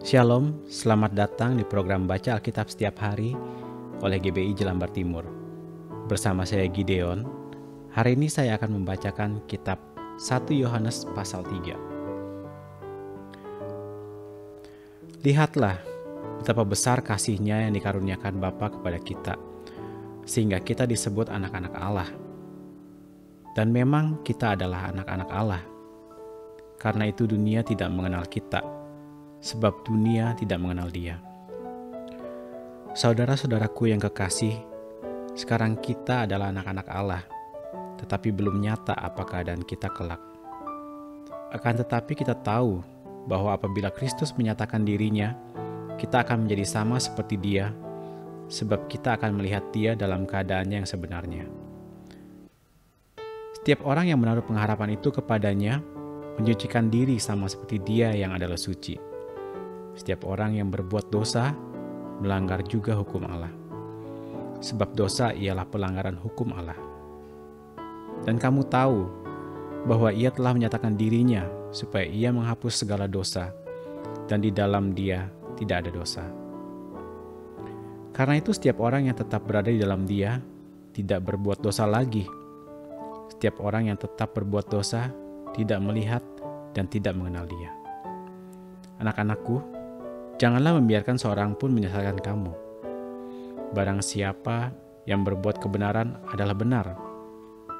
Shalom, selamat datang di program Baca Alkitab Setiap Hari oleh GBI Jelambar Timur. Bersama saya Gideon, hari ini saya akan membacakan kitab 1 Yohanes pasal 3. Lihatlah betapa besar kasih-Nya yang dikaruniakan Bapa kepada kita, sehingga kita disebut anak-anak Allah. Dan memang kita adalah anak-anak Allah. Karena itu dunia tidak mengenal kita, sebab dunia tidak mengenal Dia. Saudara-saudaraku yang kekasih, sekarang kita adalah anak-anak Allah, tetapi belum nyata apa keadaan kita kelak. Akan tetapi kita tahu bahwa apabila Kristus menyatakan dirinya, kita akan menjadi sama seperti Dia, sebab kita akan melihat Dia dalam keadaannya yang sebenarnya. Setiap orang yang menaruh pengharapan itu kepadanya, menyucikan diri sama seperti Dia yang adalah suci. Setiap orang yang berbuat dosa, melanggar juga hukum Allah. Sebab dosa ialah pelanggaran hukum Allah. Dan kamu tahu bahwa Ia telah menyatakan dirinya supaya Ia menghapus segala dosa, dan di dalam Dia tidak ada dosa. Karena itu setiap orang yang tetap berada di dalam Dia tidak berbuat dosa lagi. Setiap orang yang tetap berbuat dosa tidak melihat dan tidak mengenal Dia. Anak-anakku, janganlah membiarkan seorang pun menyesatkan kamu. Barang siapa yang berbuat kebenaran adalah benar,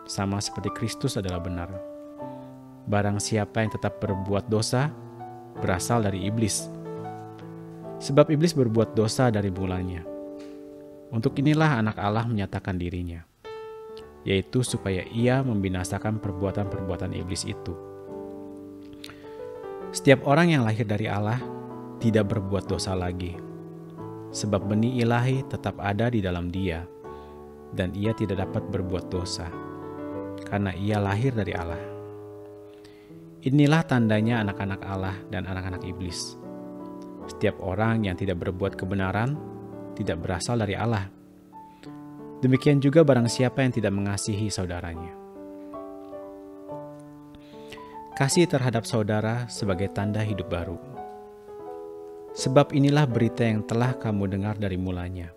sama seperti Kristus adalah benar. Barang siapa yang tetap berbuat dosa, berasal dari iblis. Sebab iblis berbuat dosa dari mulanya. Untuk inilah anak Allah menyatakan dirinya, yaitu supaya ia membinasakan perbuatan-perbuatan iblis itu. Setiap orang yang lahir dari Allah tidak berbuat dosa lagi, sebab benih ilahi tetap ada di dalam dia, dan ia tidak dapat berbuat dosa, karena ia lahir dari Allah. Inilah tandanya anak-anak Allah dan anak-anak iblis. Setiap orang yang tidak berbuat kebenaran tidak berasal dari Allah. Demikian juga barang siapa yang tidak mengasihi saudaranya. Kasih terhadap saudara sebagai tanda hidup baru. Sebab inilah berita yang telah kamu dengar dari mulanya,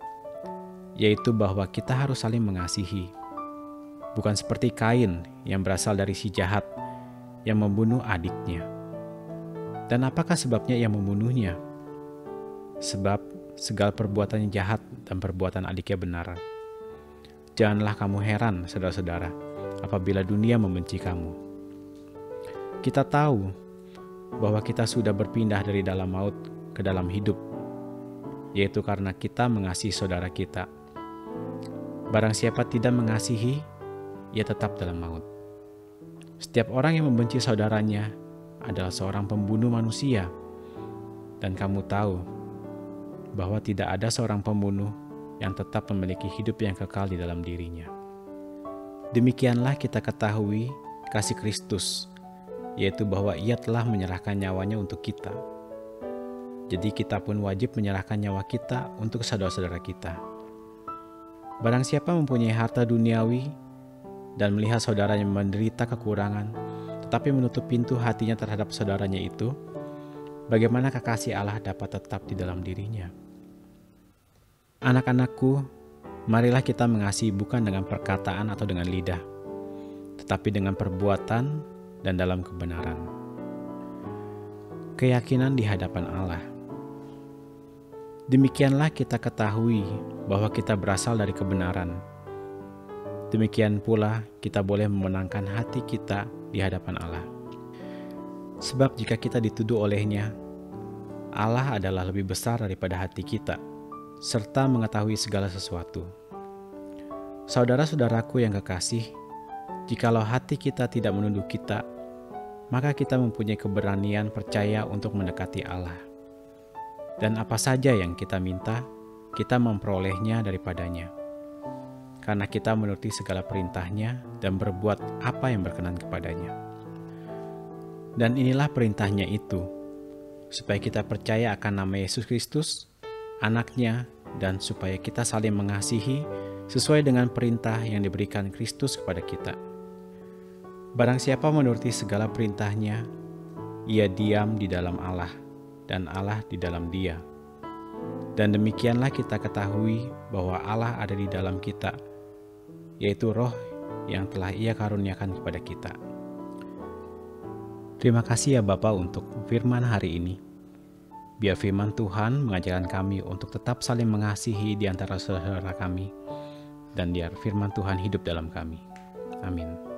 yaitu bahwa kita harus saling mengasihi. Bukan seperti Kain yang berasal dari si jahat, yang membunuh adiknya. Dan apakah sebabnya ia membunuhnya? Sebab segala perbuatannya jahat dan perbuatan adiknya benar. Janganlah kamu heran, saudara-saudara, apabila dunia membenci kamu. Kita tahu bahwa kita sudah berpindah dari dalam maut ke dalam hidup, yaitu karena kita mengasihi saudara kita. Barang siapa tidak mengasihi, ia tetap dalam maut. Setiap orang yang membenci saudaranya adalah seorang pembunuh manusia, dan kamu tahu bahwa tidak ada seorang pembunuh yang tetap memiliki hidup yang kekal di dalam dirinya. Demikianlah kita ketahui kasih Kristus, yaitu bahwa Ia telah menyerahkan nyawanya untuk kita. Jadi kita pun wajib menyerahkan nyawa kita untuk saudara-saudara kita. Barang siapa mempunyai harta duniawi dan melihat saudaranya menderita kekurangan, tetapi menutup pintu hatinya terhadap saudaranya itu, bagaimana kasih Allah dapat tetap di dalam dirinya? Anak-anakku, marilah kita mengasihi bukan dengan perkataan atau dengan lidah, tetapi dengan perbuatan dan dalam kebenaran. Keyakinan di hadapan Allah. Demikianlah kita ketahui bahwa kita berasal dari kebenaran. Demikian pula kita boleh memenangkan hati kita di hadapan Allah. Sebab jika kita dituduh olehnya, Allah adalah lebih besar daripada hati kita, serta mengetahui segala sesuatu. Saudara-saudaraku yang kekasih, jikalau hati kita tidak menuduh kita, maka kita mempunyai keberanian percaya untuk mendekati Allah. Dan apa saja yang kita minta, kita memperolehnya daripadanya. Karena kita menuruti segala perintahnya dan berbuat apa yang berkenan kepadanya. Dan inilah perintahnya itu, supaya kita percaya akan nama Yesus Kristus, anaknya, dan supaya kita saling mengasihi sesuai dengan perintah yang diberikan Kristus kepada kita. Barang siapa menuruti segala perintahnya, ia diam di dalam Allah, dan Allah di dalam Dia. Dan demikianlah kita ketahui bahwa Allah ada di dalam kita, yaitu Roh yang telah Ia karuniakan kepada kita. Terima kasih ya Bapa untuk firman hari ini. Biar firman Tuhan mengajarkan kami untuk tetap saling mengasihi di antara saudara kami, dan biar firman Tuhan hidup dalam kami. Amin.